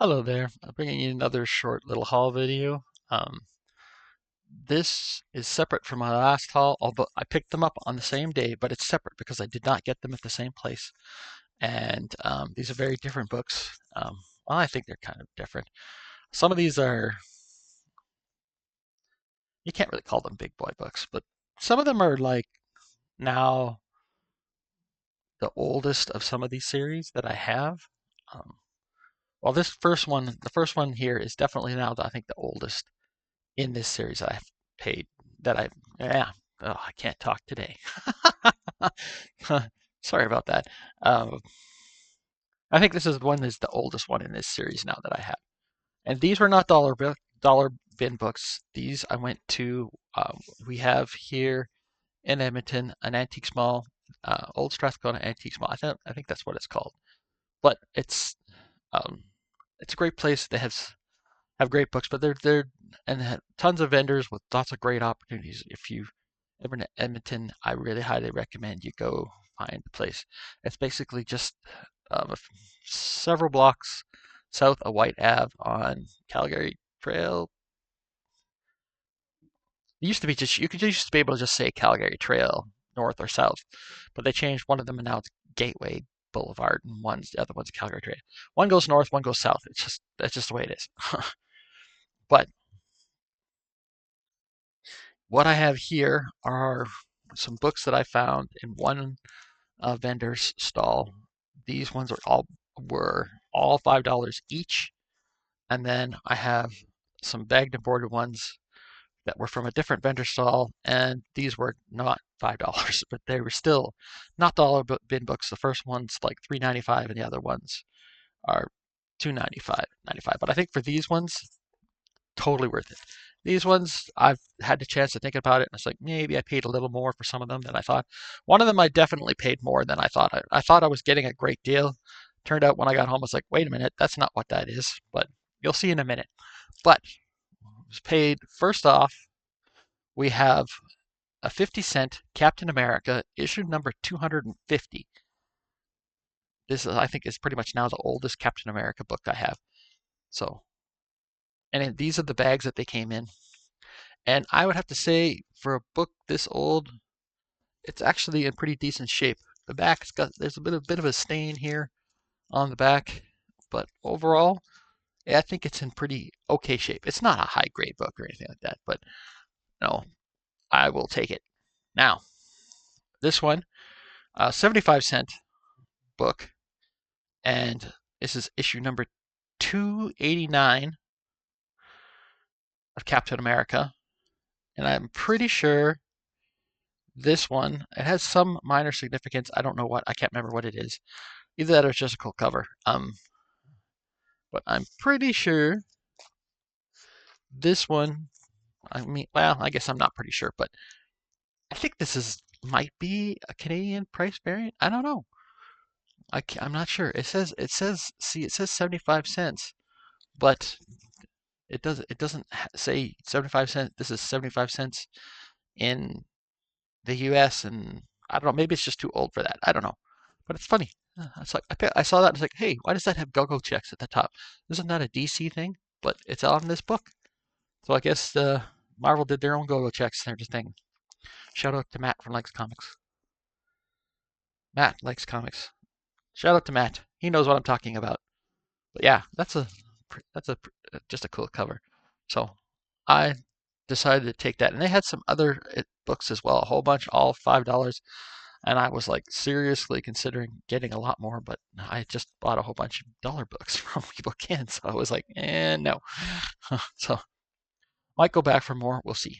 Hello there. I'm bringing you another short little haul video. Um, this is separate from my last haul, although I picked them up on the same day, but it's separate because I did not get them at the same place. And these are very different books. Well, I think they're kind of different. Some of these are, you can't really call them big boy books, but some of them are like now the oldest of some of these series that I have. Um, well, the first one here is definitely now, I think, the oldest in this series I've paid that I yeah. Oh, I can't talk today. Sorry about that. Um, I think this is one is the oldest one in this series now that I have. And these were not dollar bin books. These I went to. We have here in Edmonton an antique mall, Old Strathcona Antique Mall. I think that's what it's called. But um, it's a great place. They have great books, but they're and have tons of vendors with lots of great opportunities. If you ever in Edmonton, I really highly recommend you go find the place. It's basically just several blocks south of White Ave on Calgary Trail. It used to be just you could used to be able to just say Calgary Trail north or south, but they changed one of them and now it's Gateway Boulevard, and the other one's Calgary Trail. One goes north, one goes south. That's just the way it is. But what I have here are some books that I found in one vendor's stall. These ones were all $5 each, and then I have some bagged and boarded ones that were from a different vendor stall, and these were not $5, but they were still not dollar bin books. The first one's like $3.95, and the other ones are $2.95. But I think for these ones, totally worth it. These ones, I've had the chance to think about it, and it's like maybe I paid a little more for some of them than I thought. One of them I definitely paid more than I thought. I thought I was getting a great deal. Turned out when I got home, I was like, wait a minute, that's not what that is. But you'll see in a minute. But I was paid first off. We have a 50-cent Captain America issue number 250. This is, I think, is pretty much now the oldest Captain America book I have. So, and these are the bags that they came in. And I would have to say, for a book this old, it's actually in pretty decent shape. The back's got there's a bit of a stain here on the back, but overall, yeah, I think it's in pretty okay shape. It's not a high grade book or anything like that, but no, I will take it. Now, this one, 75-cent book, and this is issue number 289 of Captain America, and I'm pretty sure this one it has some minor significance. I don't know what I can't remember what it is. Either that or it's just a cool cover. But I'm pretty sure this one. I mean, well, I guess I'm not pretty sure, but I think this is might be a Canadian price variant. I don't know. I'm not sure. It says 75 cents, but it doesn't say 75 cents. This is 75 cents in the U.S. and I don't know. Maybe it's just too old for that. I don't know. But it's funny. It's like I saw that and it's like, hey, why does that have go-go checks at the top? Isn't that a DC thing? But it's on this book. So I guess Marvel did their own go-go checks and everything. Shout out to Matt from Likes Comics. Matt likes comics. Shout out to Matt. He knows what I'm talking about. But yeah, that's a just a cool cover. So I decided to take that, and they had some other books as well, a whole bunch, all $5. And I was like seriously considering getting a lot more, but I just bought a whole bunch of dollar books from people again. So I was like, no. So might go back for more. We'll see.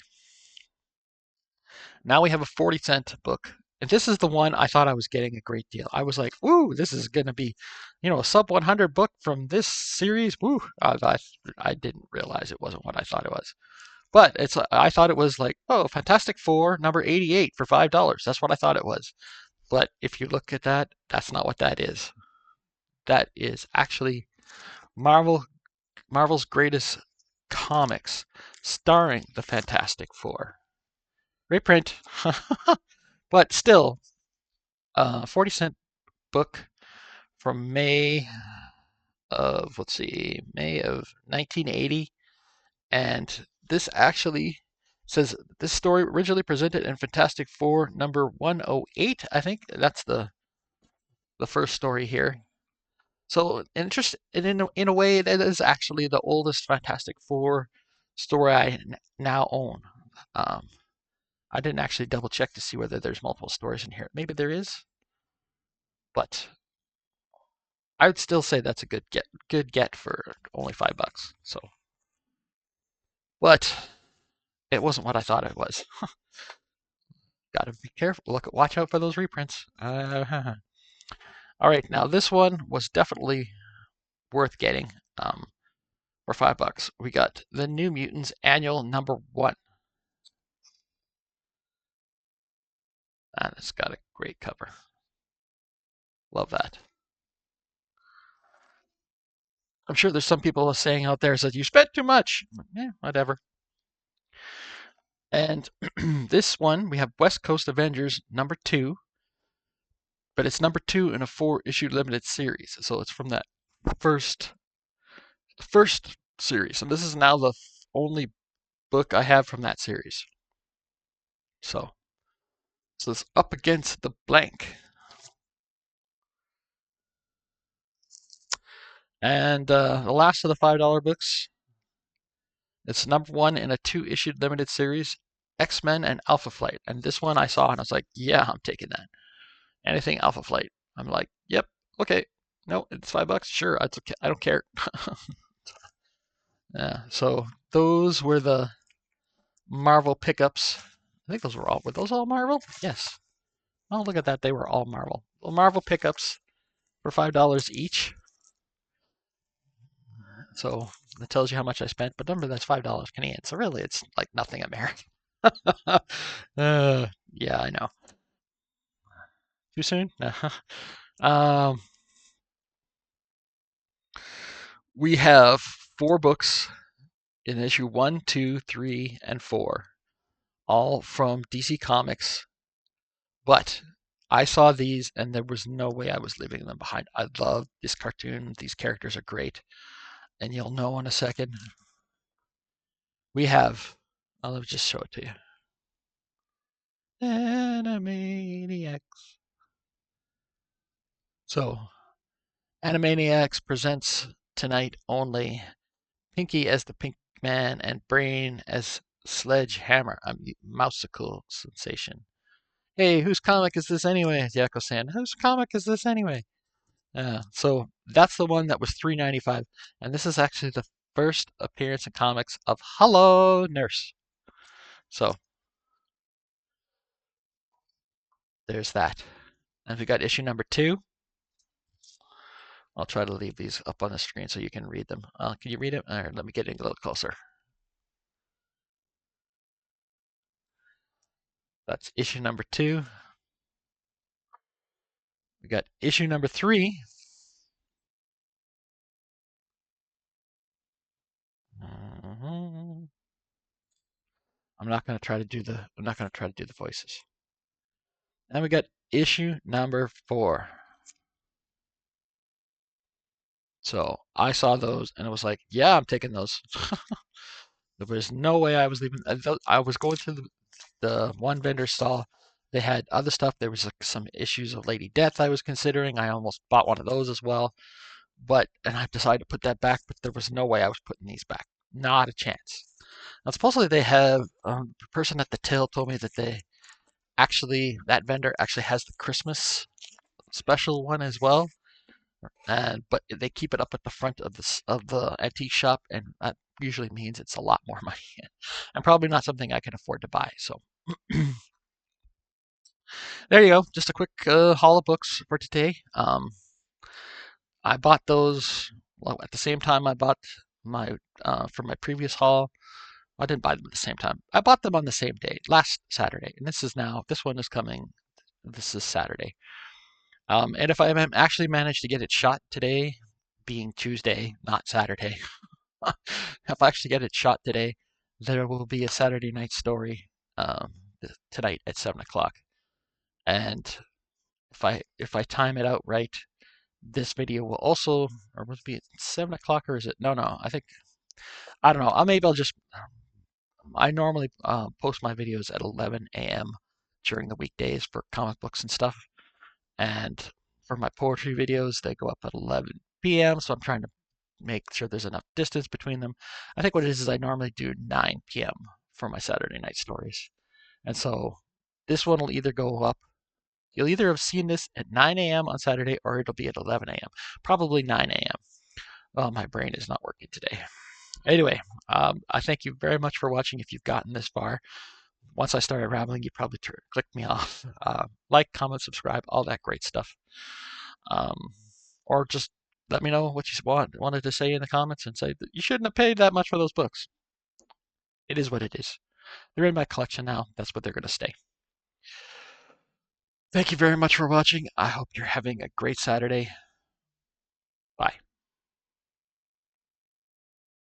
Now we have a 40-cent book. And this is the one I thought I was getting a great deal. I was like, "Ooh, this is going to be, a sub 100 book from this series." Woo! I didn't realize it wasn't what I thought it was. But I thought it was like, "Oh, Fantastic Four number 88 for $5." That's what I thought it was. But if you look at that, that's not what that is. That is actually Marvel's greatest comics starring the Fantastic Four. Reprint. But still, 40-cent book from May of, let's see, May of 1980. And this actually says this story originally presented in Fantastic Four number 108. I think that's the first story here. So interest in a way that is actually the oldest Fantastic Four story I now own. Um, I didn't actually double check to see whether there's multiple stories in here. Maybe there is, but I would still say that's a good get for only $5. So, but it wasn't what I thought it was. Got to be careful. Watch out for those reprints. All right, now this one was definitely worth getting. For $5. We got the New Mutants Annual #1. And it's got a great cover. Love that. I'm sure there's some people saying out there that you spent too much. Yeah, whatever. And this one, we have West Coast Avengers #2, but it's #2 in a 4-issue limited series. So it's from that first series. And this is now the only book I have from that series. So it's Up Against the Blank. And the last of the $5 books, it's #1 in a 2-issue limited series, X-Men and Alpha Flight. And this one I saw and I was like, yeah, I'm taking that. Anything Alpha Flight. I'm like, yep, okay. No, it's $5. Sure, it's okay. I don't care. Yeah, so those were the Marvel pickups. I think were those all Marvel? Yes. Oh, look at that. They were all Marvel. Well, Marvel pickups for $5 each. So that tells you how much I spent. But remember, that's $5 Canadian. So really, it's like nothing American. Yeah, I know. Too soon? um, we have 4 books in issue 1, 2, 3, and 4, all from DC Comics. But I saw these and there was no way I was leaving them behind. I love this cartoon. These characters are great. And you'll know in a second. We have, I'll just show it to you. Animaniacs. So, Animaniacs presents tonight only Pinky as the Pink Man and Brain as Sledgehammer, a mouseical sensation. Hey, whose comic is this anyway? Yakko saying, whose comic is this anyway? So that's the one that was $3.95, and this is actually the first appearance in comics of Hello Nurse. So there's that. And we got issue #2. I'll try to leave these up on the screen so you can read them. Can you read it? All right, let me get in a little closer. That's issue #2. We got issue #3. I'm not going to try to do the voices. And we got issue #4. So I saw those and it was like, yeah, I'm taking those. There was no way I was leaving. I was going through the one vendor stall. They had other stuff. There was like some issues of Lady Death I was considering. I almost bought one of those as well. And I decided to put that back, but there was no way I was putting these back. Not a chance. Now, supposedly they have, the person at the till told me that that vendor actually has the Christmas special one as well. But they keep it up at the front of the antique shop, and that usually means it's a lot more money, and probably not something I can afford to buy. So there you go, just a quick haul of books for today. I bought those at the same time I bought my from my previous haul. I didn't buy them at the same time. I bought them on the same day, last Saturday, and this one is coming. This is Saturday. And if I actually managed to get it shot today, being Tuesday, not Saturday, if I actually get it shot today, there will be a Saturday night story tonight at 7 o'clock. And if I time it out right, This video will also, or must be at 7 o'clock, or is it? No, no. I don't know. Maybe I'll just. I normally post my videos at 11 a.m. during the weekdays for comic books and stuff. And for my poetry videos, they go up at 11 p.m. So I'm trying to make sure there's enough distance between them. I think what it is I normally do 9 p.m. for my Saturday night stories. And so this one will either go up. You'll either have seen this at 9 a.m. on Saturday or it'll be at 11 a.m. Probably 9 a.m. Oh, my brain is not working today. Anyway, I thank you very much for watching if you've gotten this far. Once I started rambling, you probably clicked me off. Like, comment, subscribe, all that great stuff. Um, or just let me know what you wanted to say in the comments and say that you shouldn't have paid that much for those books. It is what it is. They're in my collection now. That's what they're going to stay. Thank you very much for watching. I hope you're having a great Saturday. Bye.